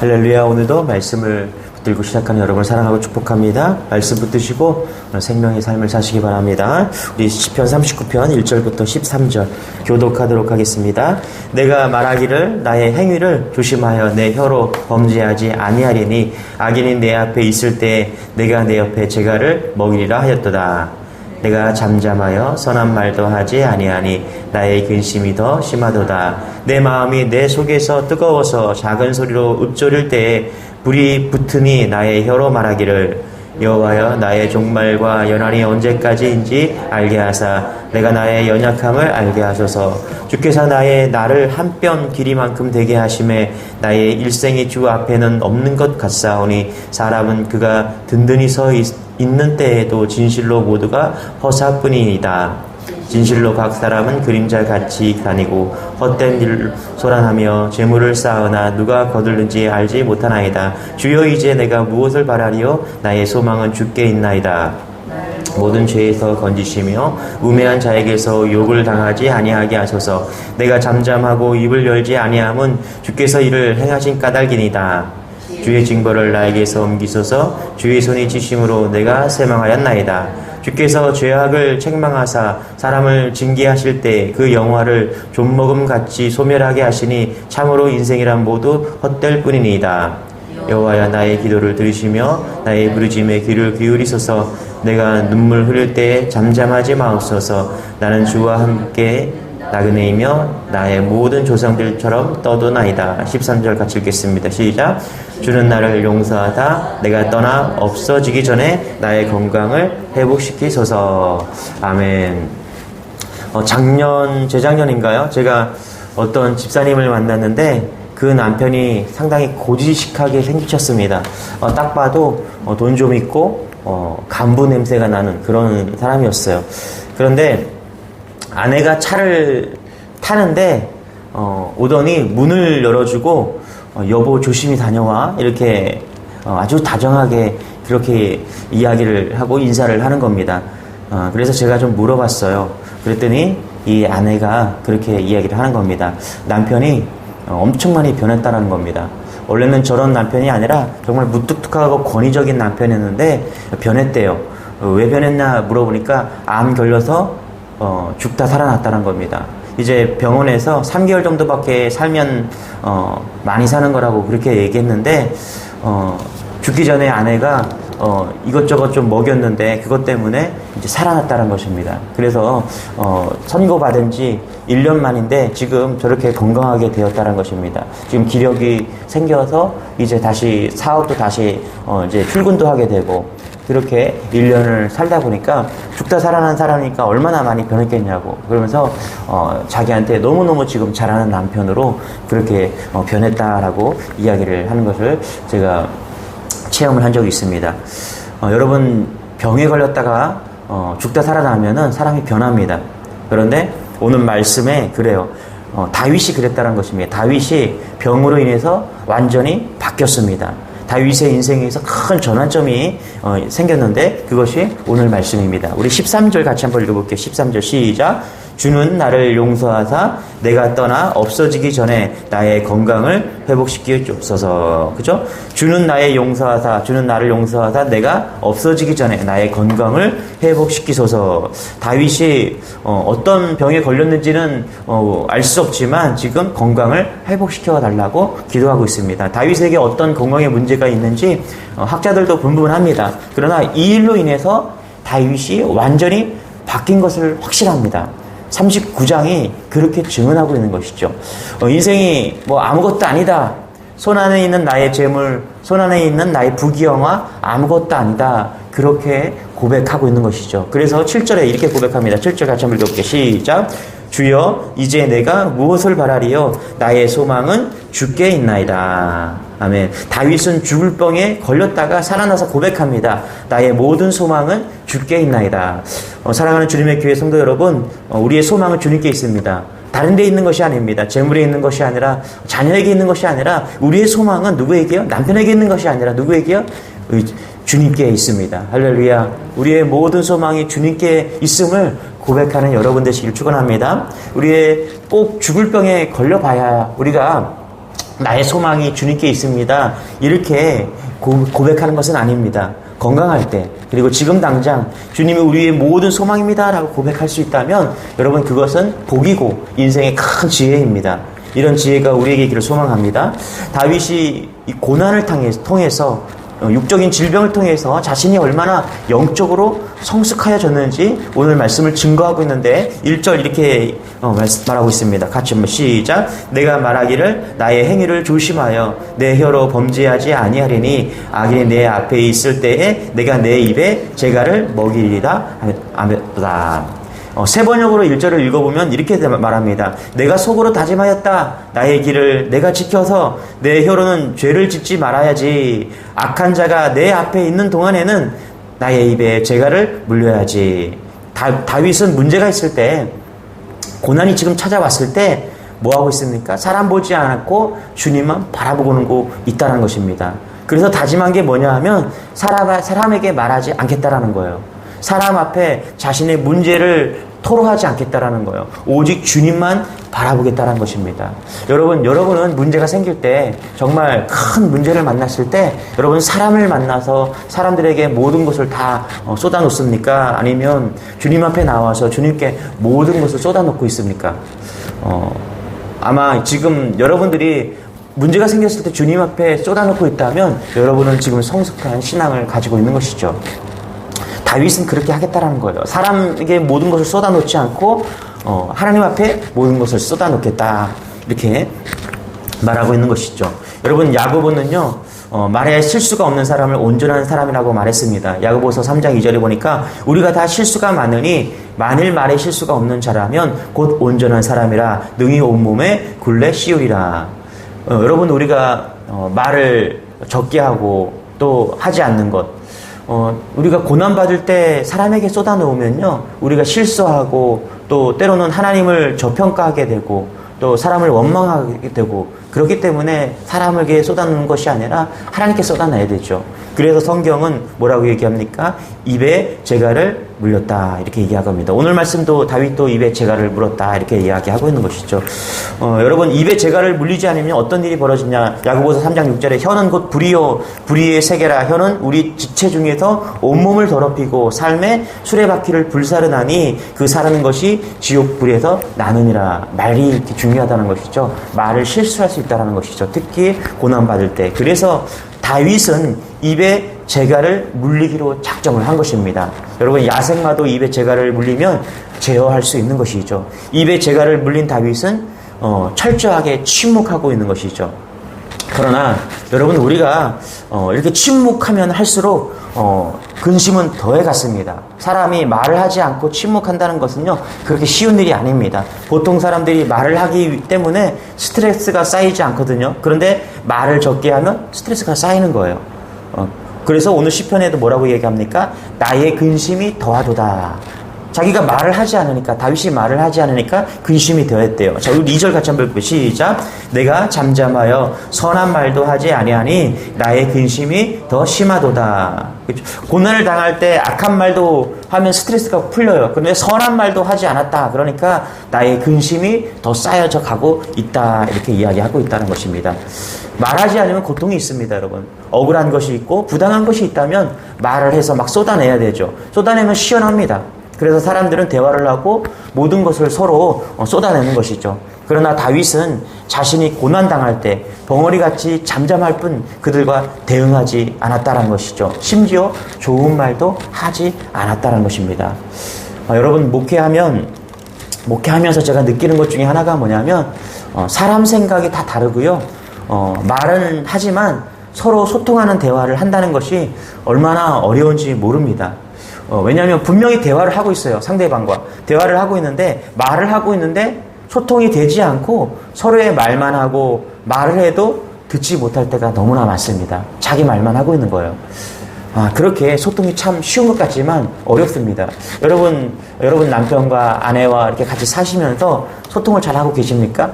할렐루야. 오늘도 말씀을 붙들고 시작하는 여러분을 사랑하고 축복합니다. 말씀 붙드시고 생명의 삶을 사시기 바랍니다. 우리 시편 39편 1절부터 13절 교독하도록 하겠습니다. 내가 말하기를 나의 행위를 조심하여 내 혀로 범죄하지 아니하리니 악인이 내 앞에 있을 때 내가 내 옆에 재갈을 먹이리라 하였도다. 내가 잠잠하여 선한 말도 하지 아니하니 나의 근심이 더 심하도다. 내 마음이 내 속에서 뜨거워서 작은 소리로 읊조릴 때에 불이 붙으니 나의 혀로 말하기를 여호와여 나의 종말과 연한이 언제까지인지 알게 하사 내가 나의 연약함을 알게 하소서. 주께서 나를 한 뼘 길이만큼 되게 하심에 나의 일생이 주 앞에는 없는 것 같사오니 사람은 그가 든든히 서 있는 때에도 진실로 모두가 허사뿐이니이다. 진실로 각 사람은 그림자같이 다니고 헛된 일 소란하며 재물을 쌓으나 누가 거둘는지 알지 못하나이다. 주여 이제 내가 무엇을 바라리요? 나의 소망은 주께 있나이다. 모든 죄에서 건지시며 우매한 자에게서 욕을 당하지 아니하게 하소서. 내가 잠잠하고 입을 열지 아니함은 주께서 이를 행하신 까닭이니이다. 주의 징벌을 나에게서 옮기소서. 주의 손이 치심으로 내가 쇠망하였나이다. 주께서 죄악을 책망하사 사람을 징계하실 때 그 영화를 좀먹음같이 소멸하게 하시니 참으로 인생이란 모두 헛될 뿐이니이다. 여호와여 나의 기도를 들으시며 나의 부르짖음에 귀를 기울이소서. 내가 눈물 흘릴 때에 잠잠하지 마옵소서. 나는 주와 함께 나그네이며 나의 모든 조상들처럼 떠도나이다. 13절 같이 읽겠습니다. 시작. 주는 나를 용서하다 내가 떠나 없어지기 전에 나의 건강을 회복시키소서. 아멘. 재작년인가요? 제가 어떤 집사님을 만났는데 그 남편이 상당히 고지식하게 생기셨습니다. 딱 봐도 돈 좀 있고 간부 냄새가 나는 그런 사람이었어요. 그런데 아내가 차를 타는데 오더니 문을 열어주고 여보 조심히 다녀와 이렇게 아주 다정하게 그렇게 이야기를 하고 인사를 하는 겁니다. 그래서 제가 좀 물어봤어요. 그랬더니 이 아내가 그렇게 이야기를 하는 겁니다. 남편이 엄청 많이 변했다는 겁니다. 원래는 저런 남편이 아니라 정말 무뚝뚝하고 권위적인 남편이었는데 변했대요. 왜 변했나 물어보니까 암 걸려서 죽다 살아났다는 겁니다. 이제 병원에서 3개월 정도밖에 살면 많이 사는 거라고 그렇게 얘기했는데 죽기 전에 아내가 이것저것 좀 먹였는데 그것 때문에 이제 살아났다는 것입니다. 그래서 선고받은 지 1년 만인데 지금 저렇게 건강하게 되었다는 것입니다. 지금 기력이 생겨서 이제 다시 사업도 다시 이제 출근도 하게 되고 그렇게 1년을 살다 보니까 죽다 살아난 사람이니까 얼마나 많이 변했겠냐고 그러면서 자기한테 너무너무 지금 잘하는 남편으로 그렇게 변했다라고 이야기를 하는 것을 제가 체험을 한 적이 있습니다. 여러분 병에 걸렸다가 죽다 살아나면은 사람이 변합니다. 그런데 오늘 말씀에 그래요. 다윗이 그랬다는 것입니다. 다윗이 병으로 인해서 완전히 바뀌었습니다. 다윗의 인생에서 큰 전환점이 생겼는데 그것이 오늘 말씀입니다. 우리 13절 같이 한번 읽어볼게요. 13절 시작. 주는 나를 용서하사 내가 떠나 없어지기 전에 나의 건강을 회복시켜 주옵소서. 그죠? 주는 나를 용서하사 내가 없어지기 전에 나의 건강을 회복시키소서. 다윗이 어떤 병에 걸렸는지는 알 수 없지만 지금 건강을 회복시켜 달라고 기도하고 있습니다. 다윗에게 어떤 건강의 문제가 있는지 학자들도 분분합니다. 그러나 이 일로 인해서 다윗이 완전히 바뀐 것을 확실합니다. 39장이 그렇게 증언하고 있는 것이죠. 인생이 아무것도 아니다. 손 안에 있는 나의 재물, 손 안에 있는 나의 부귀영화 아무것도 아니다. 그렇게 고백하고 있는 것이죠. 그래서 7절에 이렇게 고백합니다. 7절 같이 한번 읽어볼게요. 시작. 주여 이제 내가 무엇을 바라리요? 나의 소망은 주께 있나이다. 아멘. 다윗은 죽을 병에 걸렸다가 살아나서 고백합니다. 나의 모든 소망은 주께 있나이다. 사랑하는 주님의 교회 성도 여러분, 우리의 소망은 주님께 있습니다. 다른 데 있는 것이 아닙니다. 재물에 있는 것이 아니라 자녀에게 있는 것이 아니라 우리의 소망은 누구에게요? 남편에게 있는 것이 아니라 누구에게요? 주님께 있습니다. 할렐루야. 우리의 모든 소망이 주님께 있음을 고백하는 여러분 되시길 축원합니다. 우리의 꼭 죽을 병에 걸려봐야 우리가 나의 소망이 주님께 있습니다. 이렇게 고백하는 것은 아닙니다. 건강할 때, 그리고 지금 당장 주님이 우리의 모든 소망입니다 라고 고백할 수 있다면 여러분 그것은 복이고 인생의 큰 지혜입니다. 이런 지혜가 우리에게 있기를 소망합니다. 다윗이 이 고난을 통해서 육적인 질병을 통해서 자신이 얼마나 영적으로 성숙하여졌는지 오늘 말씀을 증거하고 있는데 1절 이렇게 말하고 있습니다. 같이 한번 시작. 내가 말하기를 나의 행위를 조심하여 내 혀로 범죄하지 아니하리니 악인이 내 앞에 있을 때에 내가 내 입에 재갈을 먹이리라 하였다. 세 번역으로 1절을 읽어보면 이렇게 말합니다. 내가 속으로 다짐하였다. 나의 길을 내가 지켜서 내 혀로는 죄를 짓지 말아야지. 악한 자가 내 앞에 있는 동안에는 나의 입에 재갈을 물려야지. 다윗은 문제가 있을 때, 고난이 지금 찾아왔을 때 뭐하고 있습니까? 사람 보지 않았고 주님만 바라보고 있다는 것입니다. 그래서 다짐한 게 뭐냐 하면 사람에게 말하지 않겠다라는 거예요. 사람 앞에 자신의 문제를 토로하지 않겠다라는 거예요. 오직 주님만 바라보겠다는 것입니다. 여러분은 문제가 생길 때, 정말 큰 문제를 만났을 때 여러분 사람을 만나서 사람들에게 모든 것을 다 쏟아놓습니까? 아니면 주님 앞에 나와서 주님께 모든 것을 쏟아놓고 있습니까? 아마 지금 여러분들이 문제가 생겼을 때 주님 앞에 쏟아놓고 있다면 여러분은 지금 성숙한 신앙을 가지고 있는 것이죠. 다윗은 그렇게 하겠다라는 거예요. 사람에게 모든 것을 쏟아놓지 않고 하나님 앞에 모든 것을 쏟아놓겠다, 이렇게 말하고 있는 것이죠. 여러분, 야고보는요 말에 실수가 없는 사람을 온전한 사람이라고 말했습니다. 야고보서 3장 2절에 보니까 우리가 다 실수가 많으니 만일 말에 실수가 없는 자라면 곧 온전한 사람이라 능히 온몸에 굴레 씌우리라. 여러분, 우리가 말을 적게 하고 또 하지 않는 것, 우리가 고난받을 때 사람에게 쏟아놓으면요, 우리가 실수하고 또 때로는 하나님을 저평가하게 되고 또 사람을 원망하게 되고, 그렇기 때문에 사람에게 쏟아놓는 것이 아니라 하나님께 쏟아놔야 되죠. 그래서 성경은 뭐라고 얘기합니까? 입에 재갈을 물렸다, 이렇게 얘기합니다. 오늘 말씀도 다윗도 입에 재갈을 물었다, 이렇게 이야기하고 있는 것이죠. 여러분, 입에 재갈을 물리지 않으면 어떤 일이 벌어지냐? 야고보서 3장 6절에 혀는 곧 불이요 불의의 세계라. 혀는 우리 지체 중에서 온몸을 더럽히고 삶의 수레바퀴를 불사르나니 그 사르는 것이 지옥 불에서 나느니라. 말이 이렇게 중요하다는 것이죠. 말을 실수할 수 있다는 것이죠. 특히 고난받을 때. 그래서 다윗은 입에 재갈을 물리기로 작정을 한 것입니다. 여러분, 야생마도 입에 재갈을 물리면 제어할 수 있는 것이죠. 입에 재갈을 물린 다윗은 철저하게 침묵하고 있는 것이죠. 그러나 여러분, 우리가 이렇게 침묵하면 할수록 근심은 더해갔습니다. 사람이 말을 하지 않고 침묵한다는 것은요, 그렇게 쉬운 일이 아닙니다. 보통 사람들이 말을 하기 때문에 스트레스가 쌓이지 않거든요. 그런데 말을 적게 하면 스트레스가 쌓이는 거예요. 그래서 오늘 시편에도 뭐라고 얘기합니까? 나의 근심이 더하도다. 자기가 말을 하지 않으니까, 다윗이 말을 하지 않으니까 근심이 더했대요. 자, 우리 2절 같이 한번 볼게요. 시작. 내가 잠잠하여 선한 말도 하지 아니하니 나의 근심이 더 심하도다. 그렇죠? 고난을 당할 때 악한 말도 하면 스트레스가 풀려요. 그런데 선한 말도 하지 않았다. 그러니까 나의 근심이 더 쌓여져 가고 있다, 이렇게 이야기하고 있다는 것입니다. 말하지 않으면 고통이 있습니다, 여러분. 억울한 것이 있고 부당한 것이 있다면 말을 해서 막 쏟아내야 되죠. 쏟아내면 시원합니다. 그래서 사람들은 대화를 하고 모든 것을 서로 쏟아내는 것이죠. 그러나 다윗은 자신이 고난당할 때 벙어리같이 잠잠할 뿐 그들과 대응하지 않았다는 것이죠. 심지어 좋은 말도 하지 않았다는 것입니다. 여러분, 목회하면서 제가 느끼는 것 중에 하나가 뭐냐면 사람 생각이 다 다르고요. 말은 하지만 서로 소통하는 대화를 한다는 것이 얼마나 어려운지 모릅니다. 왜냐하면 분명히 대화를 하고 있어요. 상대방과 대화를 하고 있는데, 말을 하고 있는데 소통이 되지 않고 서로의 말만 하고, 말을 해도 듣지 못할 때가 너무나 많습니다. 자기 말만 하고 있는 거예요. 그렇게 소통이 참 쉬운 것 같지만 어렵습니다. 여러분 남편과 아내와 이렇게 같이 사시면서 소통을 잘 하고 계십니까?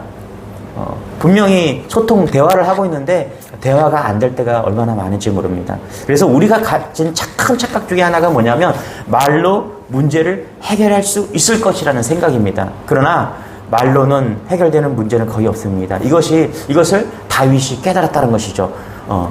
분명히 대화를 하고 있는데 대화가 안 될 때가 얼마나 많은지 모릅니다. 그래서 우리가 가진 큰 착각 중에 하나가 뭐냐면 말로 문제를 해결할 수 있을 것이라는 생각입니다. 그러나 말로는 해결되는 문제는 거의 없습니다. 이것을 다윗이 깨달았다는 것이죠.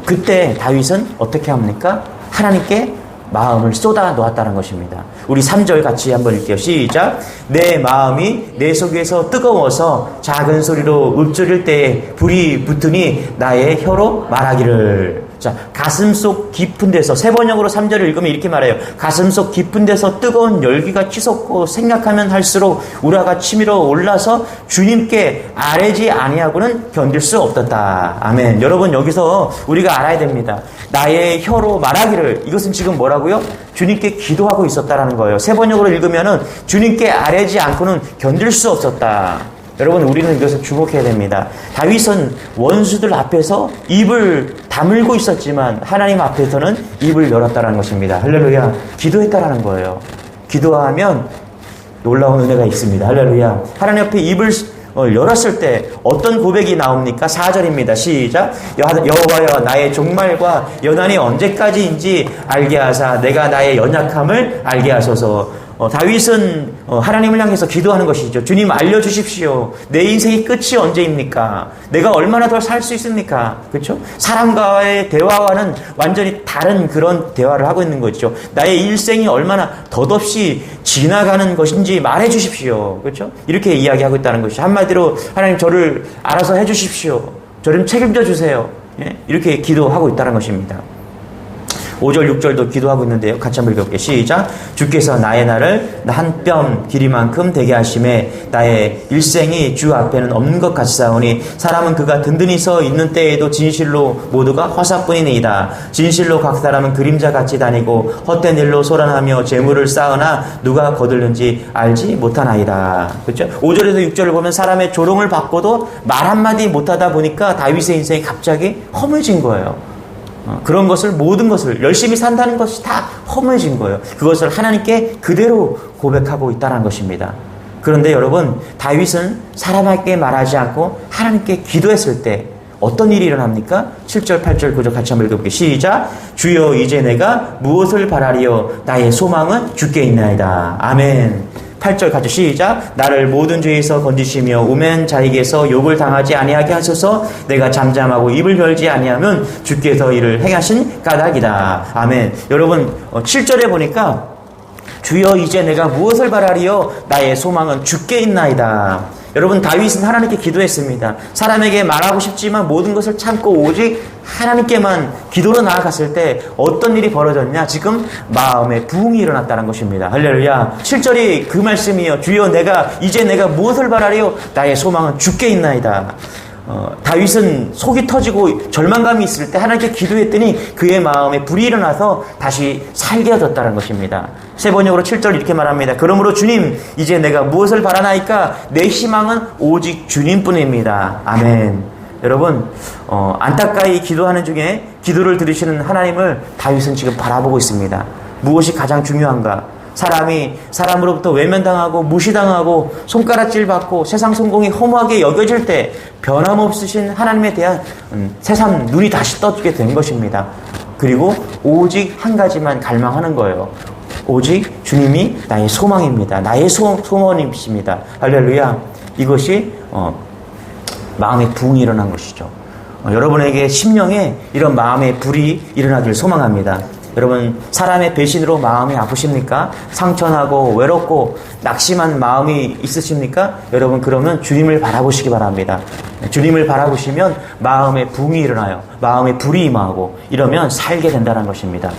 그때 다윗은 어떻게 합니까? 하나님께 마음을 쏟아 놓았다는 것입니다. 우리 3절 같이 한번 읽게요. 시작. 내 마음이 내 속에서 뜨거워서 작은 소리로 읊조릴 때에 불이 붙으니 나의 혀로 말하기를. 자, 가슴속 깊은 데서, 세 번역으로 3절을 읽으면 이렇게 말해요. 가슴속 깊은 데서 뜨거운 열기가 치솟고 생각하면 할수록 우라가 치밀어 올라서 주님께 아뢰지 아니하고는 견딜 수 없었다. 아멘. 여러분, 여기서 우리가 알아야 됩니다. 나의 혀로 말하기를. 이것은 지금 뭐라고요? 주님께 기도하고 있었다라는 거예요. 세 번역으로 읽으면은 주님께 아뢰지 않고는 견딜 수 없었다. 여러분, 우리는 이것을 주목해야 됩니다. 다윗은 원수들 앞에서 입을 다물고 있었지만 하나님 앞에서는 입을 열었다는 것입니다. 할렐루야. 기도했다라는 거예요. 기도하면 놀라운 은혜가 있습니다. 할렐루야. 하나님 앞에 입을 열었을 때 어떤 고백이 나옵니까? 4절입니다. 시작. 여호와여, 나의 종말과 연한이 언제까지인지 알게 하사 내가 나의 연약함을 알게 하소서. 다윗은 하나님을 향해서 기도하는 것이죠. 주님, 알려주십시오. 내 인생의 끝이 언제입니까? 내가 얼마나 더 살 수 있습니까? 그렇죠? 사람과의 대화와는 완전히 다른 그런 대화를 하고 있는 거죠. 나의 일생이 얼마나 덧없이 지나가는 것인지 말해주십시오. 그렇죠? 이렇게 이야기하고 있다는 것이죠. 한마디로 하나님, 저를 알아서 해주십시오. 저를 책임져 주세요. 예? 이렇게 기도하고 있다는 것입니다. 5절 6절도 기도하고 있는데요. 같이 한번 읽어볼게요. 시작. 주께서 나의 날을 한 뼘 길이만큼 되게 하심에 나의 일생이 주 앞에는 없는 것 같사오니 사람은 그가 든든히 서 있는 때에도 진실로 모두가 화사뿐이니이다. 진실로 각 사람은 그림자같이 다니고 헛된 일로 소란하며 재물을 쌓으나 누가 거둘는지 알지 못하나이다. 그렇죠? 5절에서 6절을 보면 사람의 조롱을 받고도 말 한마디 못하다 보니까 다윗의 인생이 갑자기 허무해진 거예요. 그런 것을, 모든 것을 열심히 산다는 것이 다 허무해진 거예요. 그것을 하나님께 그대로 고백하고 있다는 것입니다. 그런데 여러분, 다윗은 사람에게 말하지 않고 하나님께 기도했을 때 어떤 일이 일어납니까? 7절 8절 9절 같이 한번 읽어볼게요. 시작. 주여, 이제 내가 무엇을 바라리요? 나의 소망은 주께 있나이다. 아멘. 8절 같이 시작. 나를 모든 죄에서 건지시며 우매한 자에게서 욕을 당하지 아니하게 하소서. 내가 잠잠하고 입을 열지 아니하면 주께서 이를 행하신 까닭이다. 아멘. 여러분, 7절에 보니까 주여, 이제 내가 무엇을 바라리요? 나의 소망은 주께 있나이다. 여러분, 다윗은 하나님께 기도했습니다. 사람에게 말하고 싶지만 모든 것을 참고 오직 하나님께만 기도로 나아갔을 때 어떤 일이 벌어졌냐? 지금 마음에 부흥이 일어났다는 것입니다. 할렐루야. 7절이 그 말씀이요. 주여, 이제 내가 무엇을 바라리요? 나의 소망은 주께 있나이다. 다윗은 속이 터지고 절망감이 있을 때 하나님께 기도했더니 그의 마음에 불이 일어나서 다시 살게 하셨다는 것입니다. 세 번역으로 7절 이렇게 말합니다. 그러므로 주님, 이제 내가 무엇을 바라나이까? 내 희망은 오직 주님뿐입니다. 아멘. 여러분, 안타까이 기도하는 중에 기도를 들으시는 하나님을 다윗은 지금 바라보고 있습니다. 무엇이 가장 중요한가? 사람이 사람으로부터 외면당하고 무시당하고 손가락질 받고 세상 성공이 허무하게 여겨질 때 변함없으신 하나님에 대한 새삼 눈이 다시 떠지게 된 것입니다. 그리고 오직 한 가지만 갈망하는 거예요. 오직 주님이 나의 소망입니다. 나의 소원이십니다. 할렐루야. 이것이 마음의 부흥이 일어난 것이죠. 여러분에게 심령에 이런 마음의 불이 일어나길 소망합니다. 여러분, 사람의 배신으로 마음이 아프십니까? 상처나고 외롭고 낙심한 마음이 있으십니까? 여러분, 그러면 주님을 바라보시기 바랍니다. 주님을 바라보시면 마음의 부흥이 일어나요. 마음의 불이 임하고 이러면 살게 된다는 것입니다.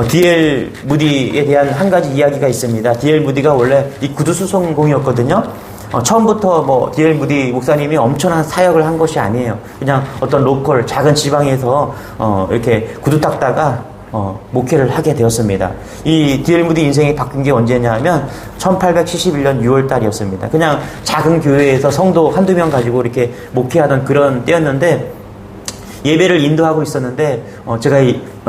D.L. 무디에 대한 한 가지 이야기가 있습니다. D.L. 무디가 원래 이 구두수송공이었거든요. 처음부터 D.L. 무디 목사님이 엄청난 사역을 한 것이 아니에요. 그냥 어떤 로컬 작은 지방에서 이렇게 구두 닦다가 목회를 하게 되었습니다. 이 D.L. 무디 인생이 바뀐 게 언제냐 하면 1871년 6월 달이었습니다. 그냥 작은 교회에서 성도 한두 명 가지고 이렇게 목회하던 그런 때였는데 예배를 인도하고 있었는데 제가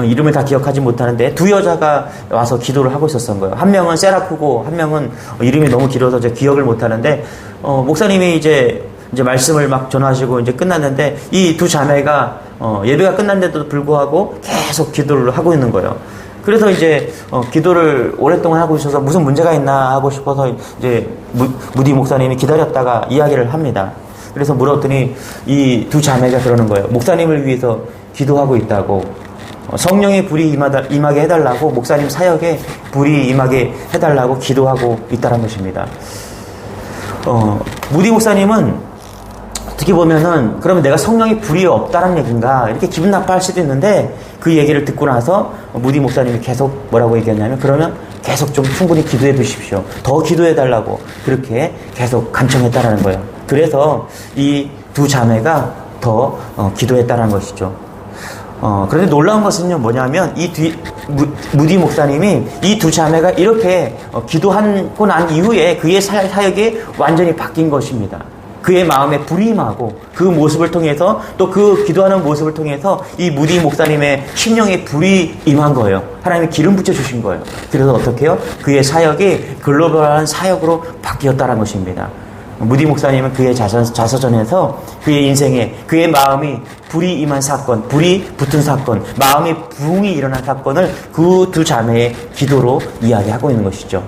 이름을 다 기억하지 못하는데 두 여자가 와서 기도를 하고 있었던 거예요. 한 명은 세라프고 한 명은 이름이 너무 길어서 제가 기억을 못하는데 목사님이 이제 말씀을 막 전하시고 이제 끝났는데 이 두 자매가 예배가 끝났는데도 불구하고 계속 기도를 하고 있는 거예요. 그래서 이제 기도를 오랫동안 하고 있어서 무슨 문제가 있나 하고 싶어서 이제 무디 목사님이 기다렸다가 이야기를 합니다. 그래서 물었더니 이 두 자매가 그러는 거예요. 목사님을 위해서 기도하고 있다고. 성령의 불이 임하게 해달라고, 목사님 사역에 불이 임하게 해달라고 기도하고 있다는 것입니다. 무디 목사님은 어떻게 보면은 그러면 내가 성령의 불이 없다는 얘기인가 이렇게 기분 나빠할 수도 있는데, 그 얘기를 듣고 나서 무디 목사님이 계속 뭐라고 얘기했냐면, 그러면 계속 좀 충분히 기도해 주십시오. 더 기도해 달라고 그렇게 계속 간청했다라는 거예요. 그래서 이 두 자매가 더 기도했다는 것이죠. 그런데 놀라운 것은요, 뭐냐면 무디 목사님이 이 두 자매가 이렇게 기도하고 난 이후에 그의 사역이 완전히 바뀐 것입니다. 그의 마음에 불이 임하고, 그 모습을 통해서, 또 그 기도하는 모습을 통해서 이 무디 목사님의 심령에 불이 임한 거예요. 하나님이 기름 부쳐주신 거예요. 그래서 어떻게 해요? 그의 사역이 글로벌한 사역으로 바뀌었다는 것입니다. 무디 목사님은 그의 자서전에서 그의 인생에, 그의 마음이 불이 임한 사건, 불이 붙은 사건, 마음의 부흥이 일어난 사건을 그 두 자매의 기도로 이야기하고 있는 것이죠.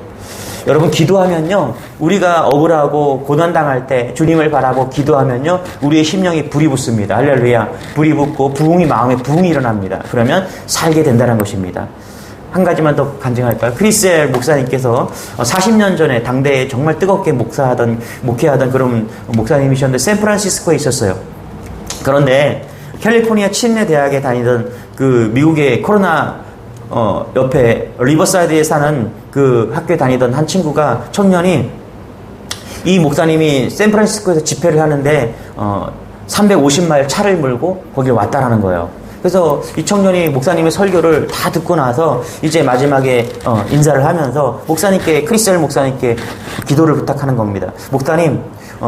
여러분, 기도하면요, 우리가 억울하고 고난당할 때 주님을 바라고 기도하면요, 우리의 심령에 불이 붙습니다. 할렐루야. 불이 붙고 마음에 부흥이 일어납니다. 그러면 살게 된다는 것입니다. 한 가지만 더 간증할까요? 크리스엘 목사님께서 40년 전에 당대에 정말 뜨겁게 목회하던 그런 목사님이셨는데, 샌프란시스코에 있었어요. 그런데 캘리포니아 침례 대학에 다니던 그 미국의 코로나 옆에 리버사이드에 사는 그 학교에 다니던 한 친구가, 청년이, 이 목사님이 샌프란시스코에서 집회를 하는데 350마일 차를 몰고 거기 왔다라는 거예요. 그래서 이 청년이 목사님의 설교를 다 듣고 나서 이제 마지막에 인사를 하면서 크리스엘 목사님께 기도를 부탁하는 겁니다. 목사님,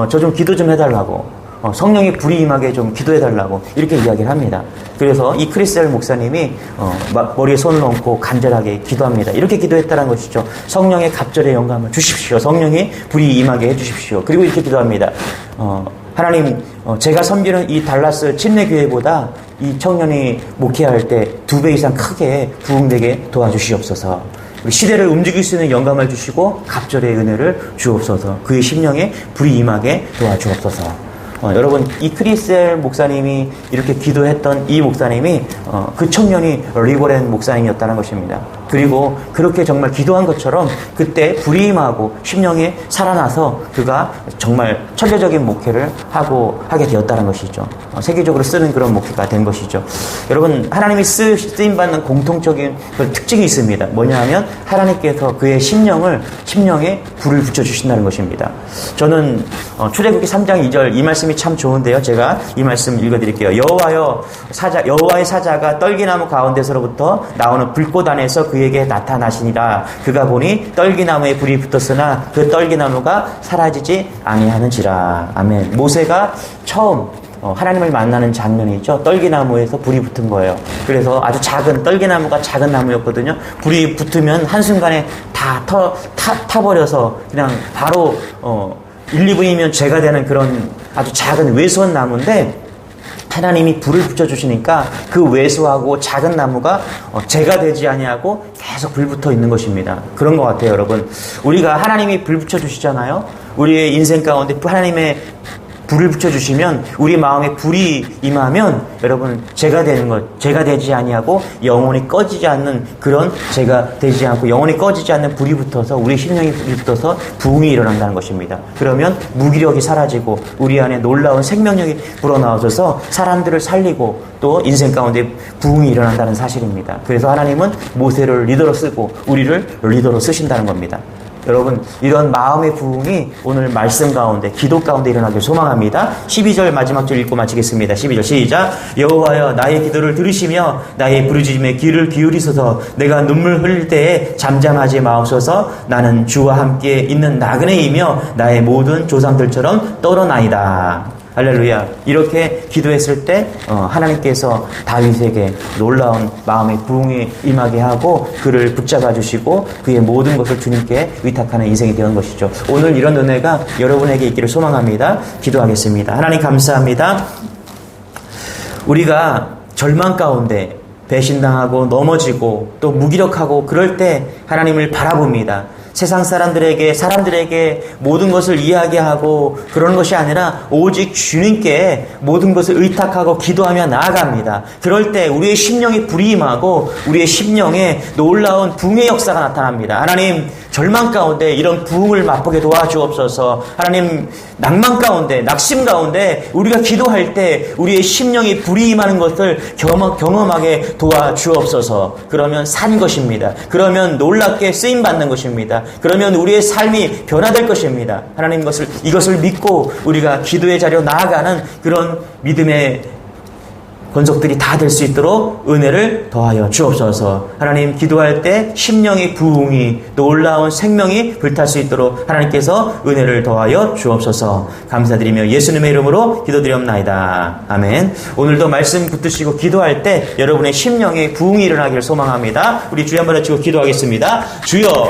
저 좀 기도 좀 해달라고, 성령의 불이 임하게 좀 기도해달라고 이렇게 이야기를 합니다. 그래서 이 크리스엘 목사님이 머리에 손을 얹고 간절하게 기도합니다. 이렇게 기도했다는 것이죠. 성령의 갑절의 영감을 주십시오. 성령의 불이 임하게 해주십시오. 그리고 이렇게 기도합니다. 하나님, 제가 섬기는 이 달라스 침례교회보다 이 청년이 목회할 때 2배 이상 크게 부흥되게 도와주시옵소서. 우리 시대를 움직일 수 있는 영감을 주시고 갑절의 은혜를 주옵소서. 그의 심령에 불이 임하게 도와주옵소서. 여러분, 이 크리스엘 목사님이 이렇게 기도했던 이 목사님이 그 청년이 리버랜 목사님이었다는 것입니다. 그리고 그렇게 정말 기도한 것처럼 그때 불이 임하고 심령에 살아나서 그가 정말 천재적인 목회를 하게 되었다는 것이죠. 세계적으로 쓰는 그런 목회가 된 것이죠. 여러분, 하나님이 쓰임받는 공통적인 특징이 있습니다. 뭐냐 하면, 하나님께서 그의 심령에 불을 붙여주신다는 것입니다. 저는 출애굽기 3장 2절 이 말씀이 참 좋은데요. 제가 이 말씀 읽어드릴게요. 여호와의 사자가 떨기나무 가운데서로부터 나오는 불꽃 안에서 그에게 나타나시니라. 그가 보니 떨기나무에 불이 붙었으나 그 떨기나무가 사라지지 아니하는지라. 아멘. 모세가 처음 하나님을 만나는 장면이 있죠. 떨기나무에서 불이 붙은 거예요. 그래서 아주 떨기나무가 작은 나무였거든요. 불이 붙으면 한순간에 다 타버려서 그냥 바로 1, 2분이면 죄가 되는 그런 아주 작은 왜소한 나무인데, 하나님이 불을 붙여주시니까 그 왜소하고 작은 나무가 죄가 되지 아니하고 계속 불 붙어 있는 것입니다. 그런 것 같아요, 여러분. 우리가 하나님이 불 붙여주시잖아요. 우리의 인생 가운데 하나님의 불을 붙여주시면, 우리 마음에 불이 임하면 여러분, 죄가 되지 아니하고 영원히 꺼지지 않는 그런 죄가 되지 않고 영원히 꺼지지 않는 불이 붙어서, 우리 심령이 불이 붙어서 부흥이 일어난다는 것입니다. 그러면 무기력이 사라지고 우리 안에 놀라운 생명력이 불어나와서 사람들을 살리고 또 인생 가운데 부흥이 일어난다는 사실입니다. 그래서 하나님은 모세를 리더로 쓰고 우리를 리더로 쓰신다는 겁니다. 여러분, 이런 마음의 부흥이 오늘 말씀 가운데, 기도 가운데 일어나길 소망합니다. 12절 마지막 줄 읽고 마치겠습니다. 12절 시작. 여호와여, 나의 기도를 들으시며 나의 부르짖음에 귀를 기울이소서. 내가 눈물 흘릴 때에 잠잠하지 마옵소서. 나는 주와 함께 있는 나그네이며 나의 모든 조상들처럼 떨어나이다. 할렐루야. 이렇게 기도했을 때 하나님께서 다윗에게 놀라운 마음의 부흥이 임하게 하고 그를 붙잡아 주시고 그의 모든 것을 주님께 위탁하는 인생이 되는 것이죠. 오늘 이런 은혜가 여러분에게 있기를 소망합니다. 기도하겠습니다. 하나님, 감사합니다. 우리가 절망 가운데, 배신당하고 넘어지고 또 무기력하고 그럴 때 하나님을 바라봅니다. 세상 사람들에게 모든 것을 이야기하고 그러는 것이 아니라 오직 주님께 모든 것을 의탁하고 기도하며 나아갑니다. 그럴 때 우리의 심령이 불이 임하고 우리의 심령에 놀라운 부흥의 역사가 나타납니다. 하나님, 절망 가운데 이런 부흥을 맛보게 도와주옵소서. 하나님, 낭만 가운데, 낙심 가운데 우리가 기도할 때 우리의 심령이 불이 임하는 것을 경험하게 도와주옵소서. 그러면 산 것입니다. 그러면 놀랍게 쓰임받는 것입니다. 그러면 우리의 삶이 변화될 것입니다. 하나님, 이것을 믿고 우리가 기도의 자리로 나아가는 그런 믿음의 권속들이 다 될 수 있도록 은혜를 더하여 주옵소서. 하나님, 기도할 때 심령의 부흥이 놀라운 생명이 불탈 수 있도록 하나님께서 은혜를 더하여 주옵소서. 감사드리며 예수님의 이름으로 기도드리옵나이다. 아멘. 오늘도 말씀 붙드시고 기도할 때 여러분의 심령의 부흥이 일어나기를 소망합니다. 우리 주여 한번 외치고 기도하겠습니다. 주여